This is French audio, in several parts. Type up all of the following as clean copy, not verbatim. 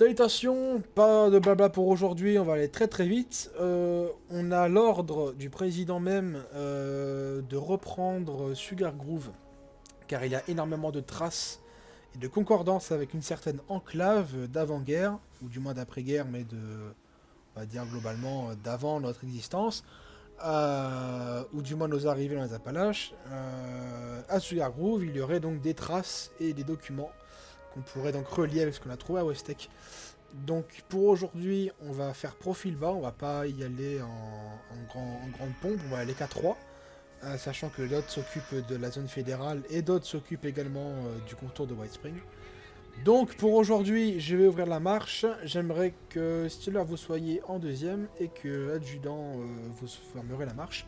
Salutations, pas de blabla pour aujourd'hui, on va aller très très vite. On a l'ordre du président même de reprendre Sugar Grove, car il y a énormément de traces et de concordance avec une certaine enclave d'avant-guerre, ou du moins d'après-guerre, mais de, on va dire globalement d'avant notre existence, ou du moins nos arrivées dans les Appalaches. À Sugar Grove, il y aurait donc des traces et des documents qu'on pourrait donc relier avec ce qu'on a trouvé à Westek. Donc pour aujourd'hui, on va faire profil bas, on va pas y aller en grande pompe, on va aller qu'à 3, sachant que d'autres s'occupent de la zone fédérale et d'autres s'occupent également du contour de White Spring. Donc pour aujourd'hui, je vais ouvrir la marche, j'aimerais que Steeler vous soyez en deuxième et que l'adjudant vous fermerez la marche.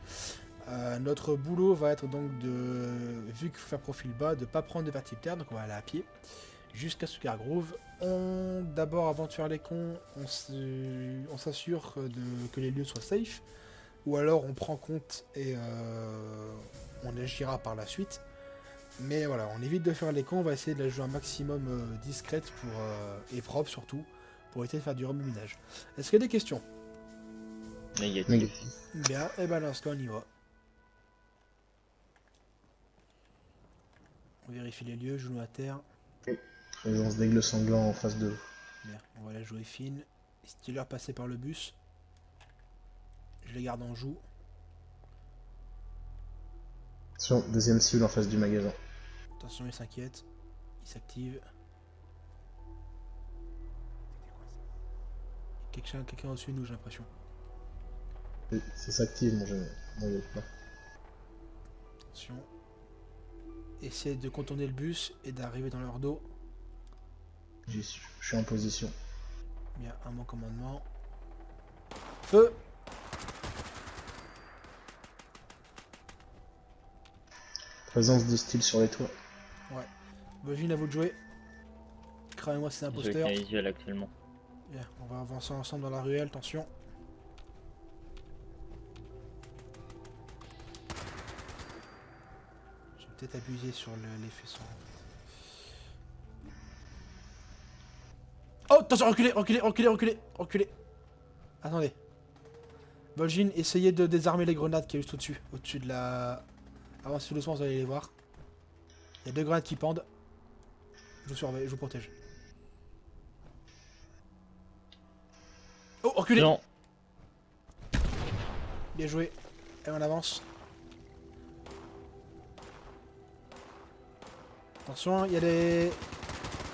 Notre boulot va être donc de, vu qu'il faut faire profil bas, de ne pas prendre de vertiptère, donc on va aller à pied jusqu'à Sugar Grove. D'abord, avant de faire les cons, on s'assure que les lieux soient safe, ou alors on prend compte et on agira par la suite. Mais voilà, on évite de faire les cons, on va essayer de la jouer un maximum discrète et propre surtout, pour éviter de faire du remue-ménage. Est-ce qu'il y a des questions? Négatif. Bien, et ben l'instant on y va. On vérifie les lieux, genou à terre. Présence d'aigle sanglant en face de vous. Bien, on va la jouer fine. Steeler passé par le bus. Je les garde en joue. Attention, deuxième cible en face du magasin. Attention, il s'inquiète. Il s'active. Quelqu'un au-dessus de nous, j'ai l'impression. C'est s'active mon lieutenant. Attention. Essayez de contourner le bus et d'arriver dans leur dos. Je suis en position. Bien, un mon commandement. Feu! Présence de style sur les toits. Ouais. Vol'jin, à vous de jouer. Cramez-moi ces Je imposteurs. vais visuel actuellement. Bien, on va avancer ensemble dans la ruelle, attention. J'ai peut-être abusé sur l'effet son. Oh, attention, reculez, reculez, reculez, reculez, reculez. Attendez. Vol'jin, essayez de désarmer les grenades qui est juste au-dessus. Au-dessus de la... Avancez tout doucement, vous allez les voir. Il y a 2 grenades qui pendent. Je vous surveille, je vous protège. Oh, reculez! Non. Bien joué. Et on avance. Attention, il y a des...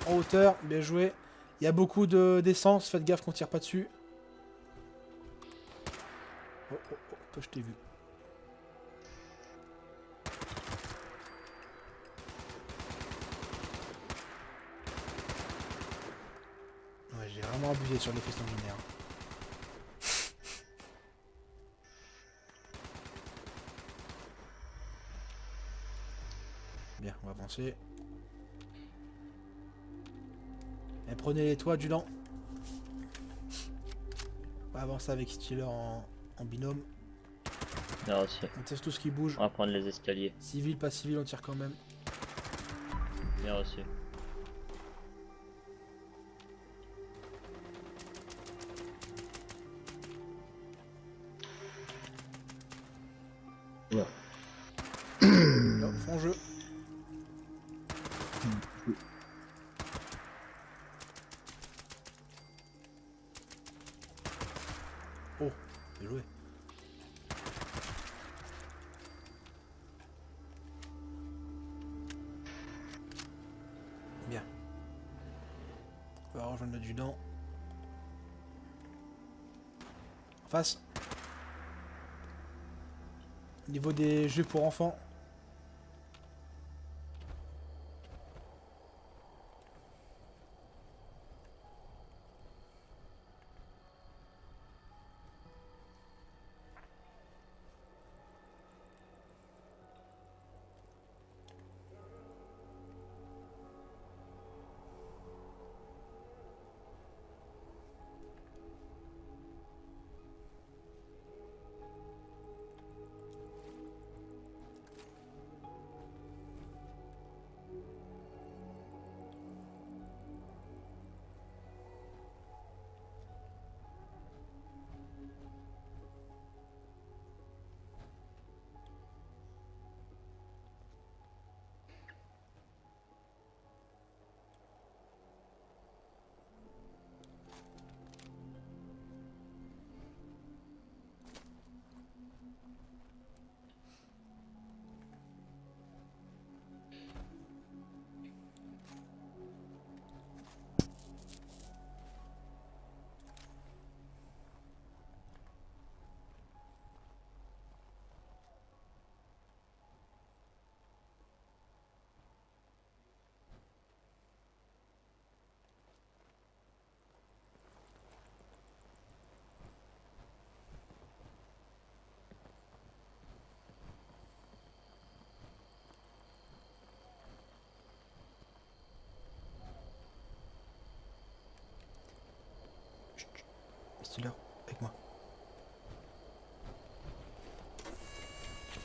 En hauteur, bien joué. Il y a beaucoup d'essence, faites gaffe qu'on tire pas dessus. Oh, oh, oh, toi je t'ai vu. Ouais, j'ai vraiment abusé sur l'effet sanguinaire. Bien, on va avancer. Et prenez les toits, adjudant. On va avancer avec Steeler en binôme. Bien reçu. On teste tout ce qui bouge. On va prendre les escaliers. Civil, pas civil, on tire quand même. Bien reçu. Voilà. Là, fond jeu. Oh, bien joué. Bien. On va rejoindre l'adjudant. En face. Au niveau des jeux pour enfants. Stealer, avec moi.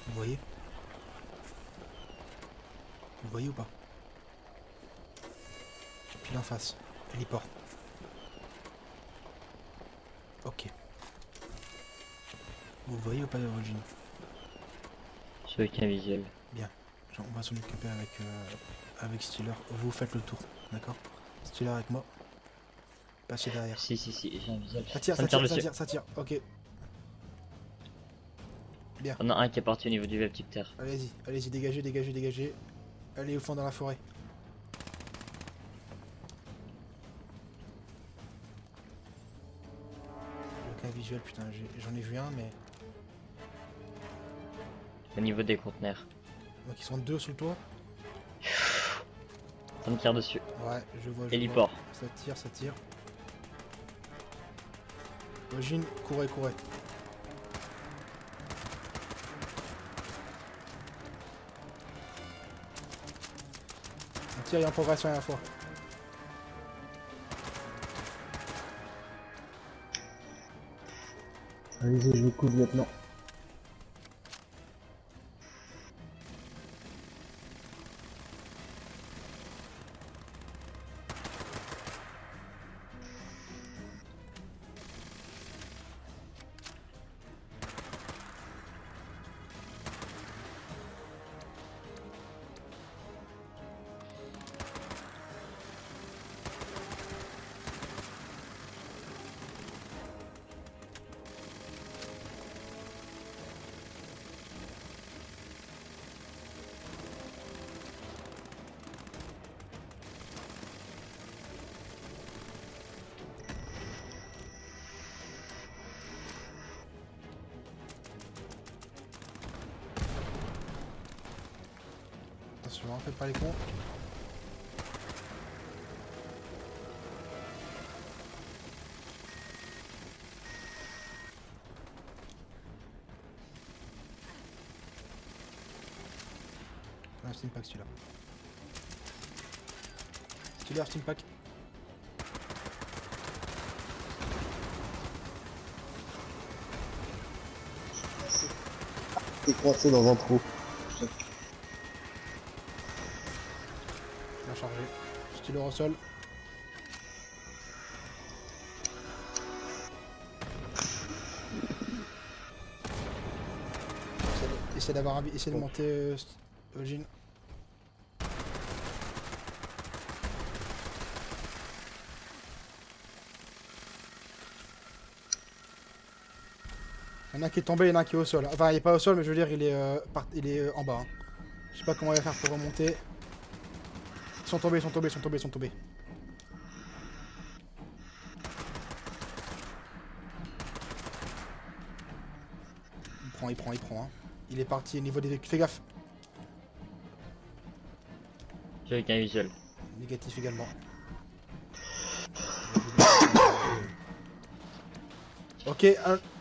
Vous voyez? Vous voyez ou pas? Pile en face. Héliport. Ok. Vous voyez ou pas l'origine? Je suis avec un visuel. Bien. Genre, on va s'en occuper avec Stealer. Vous faites le tour, d'accord? Stealer avec moi. Passez derrière. Si, j'ai un visuel. Ça tire, Ça ça me tire tire, ça dessus. tire, ça tire. Ok. Bien. On a un qui est parti au niveau du web type terre. Allez-y, allez-y, dégagez, dégagez, dégagez. Allez au fond dans la forêt. Aucun visuel, putain, j'en ai vu un, mais... Au niveau des conteneurs. Donc ils sont deux sous le toit. Ça me tire dessus. Ouais, je vois, je Héliport. vois. Ça tire, ça tire. Origine, courez, courez. On tire et en progression à la fois. Allez-y, je vous couvre, lieutenant. Attention, hein, faites pas les cons. Un steampack celui-là. Stealer, steampack. T'es coincé dans un trou. On a chargé. Stealer au sol. Essayez d'avoir un... Essayez de monter Eugene. Il y en a un qui est tombé, il y en a un qui est au sol. Enfin, il est pas au sol, mais je veux dire, il est en bas. Hein. Je sais pas comment il va faire pour remonter. Ils sont tombés, ils sont tombés, ils sont tombés, ils sont tombés. Il prend. Hein. Il est parti au niveau des véhicules. Fais gaffe. J'ai avec un visuel. Négatif également. Ok,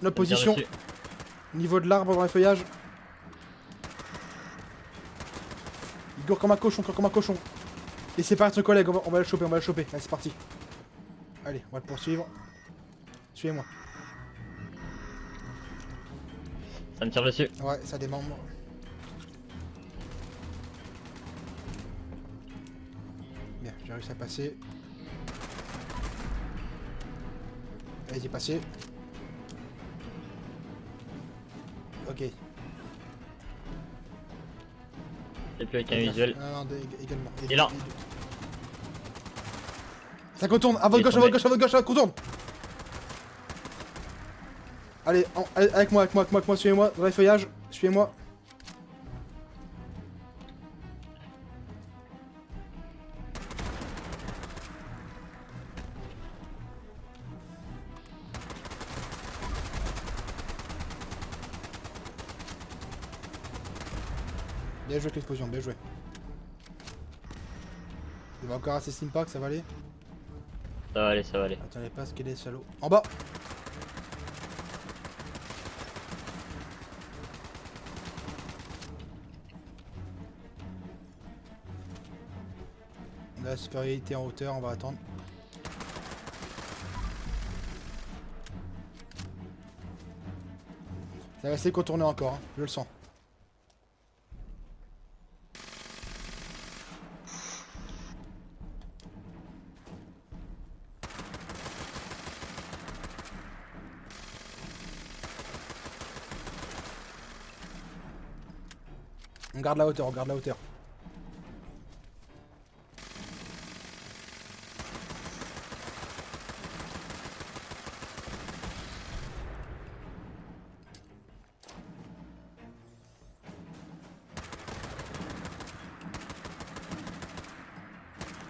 notre position. Niveau de l'arbre dans les feuillages. Il court comme un cochon, Laissez partir son collègue, on va le choper, Allez, c'est parti. Allez, on va le poursuivre. Suivez-moi. Ça me tire dessus. Ouais, ça démembre. Bien, j'ai réussi à passer. Allez-y, passez. Ok. Et puis avec un visuel. Non, également. Il est là. Ça contourne, à votre gauche, contourne. Allez, avec moi, suivez-moi, dans les feuillages, suivez-moi. Bien joué avec l'explosion, bien joué. Il va encore assez steampack, ça va aller. Ça va aller, ça va aller. Attendez pas ce qu'il est salaud. En bas. On a la supériorité en hauteur, on va attendre. Ça va essayer de contourner encore, hein. Je le sens. On garde la hauteur, on garde la hauteur.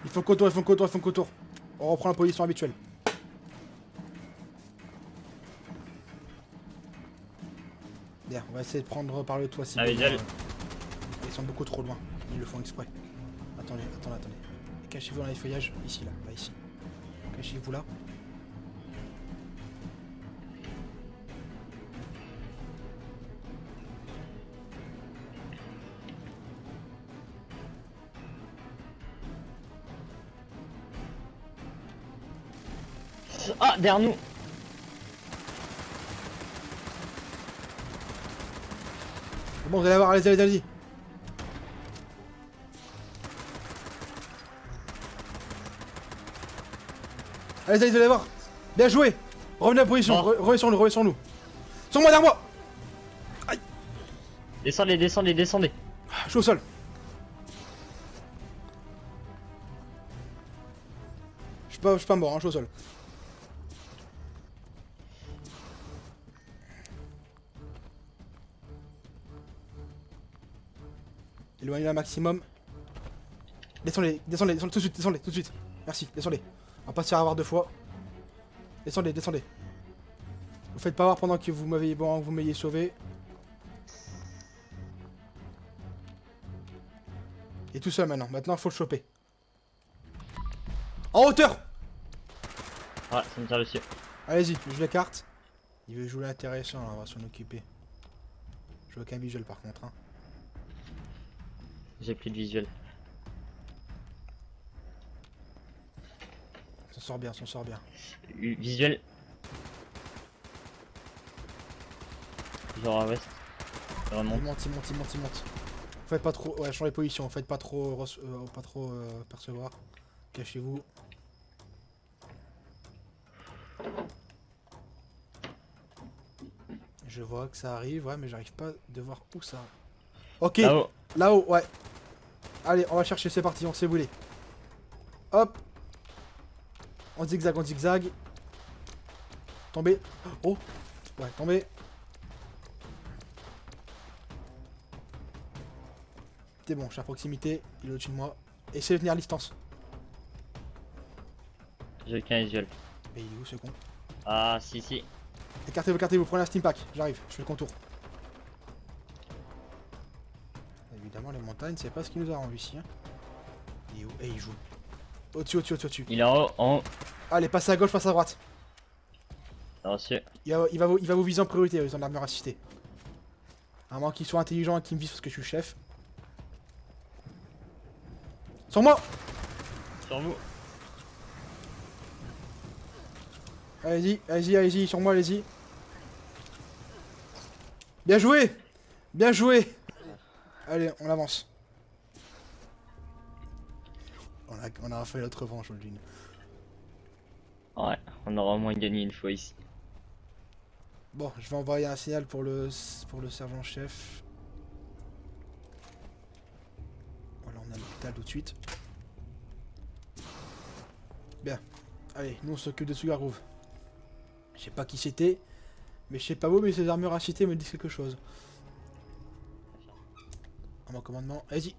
Ils font contour, ils font contour, ils font contour. On reprend la position habituelle. Bien, on va essayer de prendre par le toit. Ah, visuel. Ils sont beaucoup trop loin. Ils le font exprès. Attendez, attendez, attendez. Cachez-vous dans les feuillages. Ici, là. Là, ici. Cachez-vous là. Ah, derrière nous. C'est bon, vous allez voir. Allez-y, allez-y, allez-y. Allez-y, vous allez voir. Bien joué. Revenez à la position. Bon. Revenez sur nous, revenez sur nous. Sur moi, derrière moi. Descendez, descendez, descendez. Je suis au sol. Je suis pas mort, hein, je suis au sol. Éloignez-le un maximum. Descendez, descendez, descendez tout de suite, descendez tout de suite. Merci, descendez. On va pas se faire avoir deux fois. Descendez, descendez. Vous faites pas voir pendant que vous m'avez vous m'ayez sauvé. Il est tout seul maintenant. Maintenant, faut le choper. En hauteur! Ouais, ça me tire dessus. Allez-y, je l'écarte. Il veut jouer intéressant, on va s'en occuper. Je vois qu'un visuel par contre. Hein. J'ai plus de visuel. On s'en sort bien, on s'en sort bien. Visuel. Genre à l'ouest. Vraiment. Il monte, il monte, il monte, il monte. Faites pas trop. Ouais, changez de position, faites pas trop, percevoir. Cachez-vous. Je vois que ça arrive, ouais, mais j'arrive pas de voir où ça. Ok, Là-haut. là-haut, ouais. Allez, on va chercher, c'est parti, on s'est voulé. Hop. On zigzag, on zigzag. Tombé. Oh. Ouais, tombé. C'est bon, je suis à proximité, il est au-dessus de moi. Essayez de tenir à distance. J'ai aucun visuel. Mais il est où ce con? Ah, si, si. Écartez-vous, prenez un steam pack. J'arrive, je fais le contour. Évidemment, les montagnes, c'est pas ce qui nous a rendu ici. Hein. Il est où? Et il joue. Au-dessus, au-dessus, au-dessus, au-dessus. Il est en haut, en haut. Allez, passez à gauche, passez à droite. Reçu. Il va vous viser en priorité, ils ont de l'armure assistée. À moins qu'il soit intelligent et qu'il me vise parce que je suis le chef. Sur moi! Sur vous. Allez-y, allez-y, allez-y, sur moi, allez-y. Bien joué! Bien joué! Allez, on avance. On a fait notre revanche, Olgin. Ouais, on aura au moins gagné une fois ici. Bon, je vais envoyer un signal pour le sergent-chef. Voilà, on a l'hôpital tout de suite. Bien. Allez, nous on s'occupe de Sugar Grove. Je sais pas qui c'était, mais je sais pas où, mais ces armures assistées me disent quelque chose. À mon commandement, allez-y.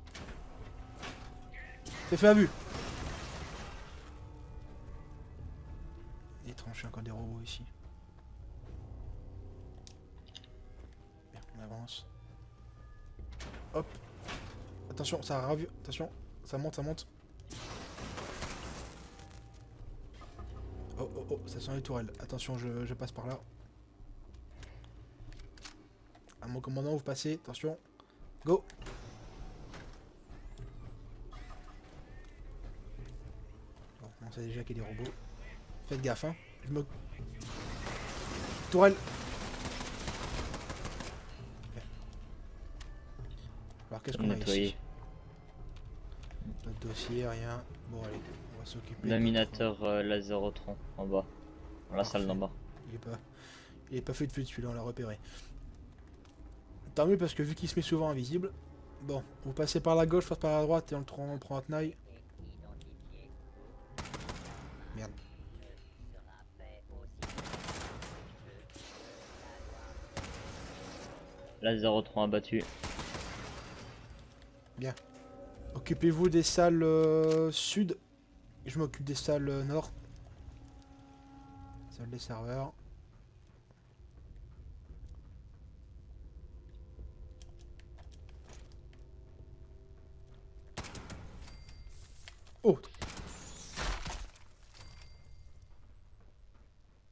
C'est fait à vue. Étrange, il y a encore des robots ici. Bien, on avance. Hop. Attention, ça a ravu. Attention, ça monte, ça monte. Oh, oh, oh, ça sent les tourelles. Attention, je passe par là. À mon commandant, vous passez. Attention. Go. Bon, on sait déjà qu'il y a des robots. Faites gaffe, hein. Je me... Tourelle. qu'est-ce qu'on a Nettoyer. ici? Notre dossier, rien. Bon, allez, on va s'occuper. Laminateur laserotron en bas. Dans la salle d'en bas. Il est pas fait de feu celui-là, on l'a repéré. Tant mieux parce que vu qu'il se met souvent invisible. Bon, vous passez par la gauche, passe par la droite et on le prend à tenaille. Merde. Laserotron abattu. Bien. Occupez-vous des salles sud. Je m'occupe des salles nord. Salle des serveurs. Oh,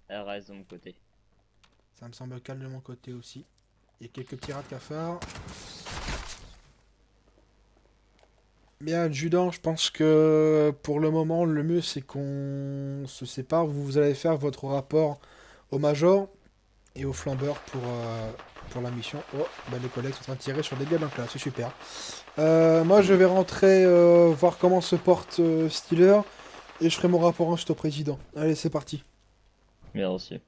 RS de mon côté. ça me semble calme de mon côté aussi. Il y a quelques petits rats de cafard. Bien, adjudant, je pense que pour le moment, le mieux c'est qu'on se sépare. Vous allez faire votre rapport au major et au flambeur pour la mission. Oh, bah les collègues sont en train de tirer sur des gars donc là, c'est super. Moi, je vais rentrer voir comment se porte Steeler et je ferai mon rapport ensuite au président. Allez, c'est parti. Bien reçu.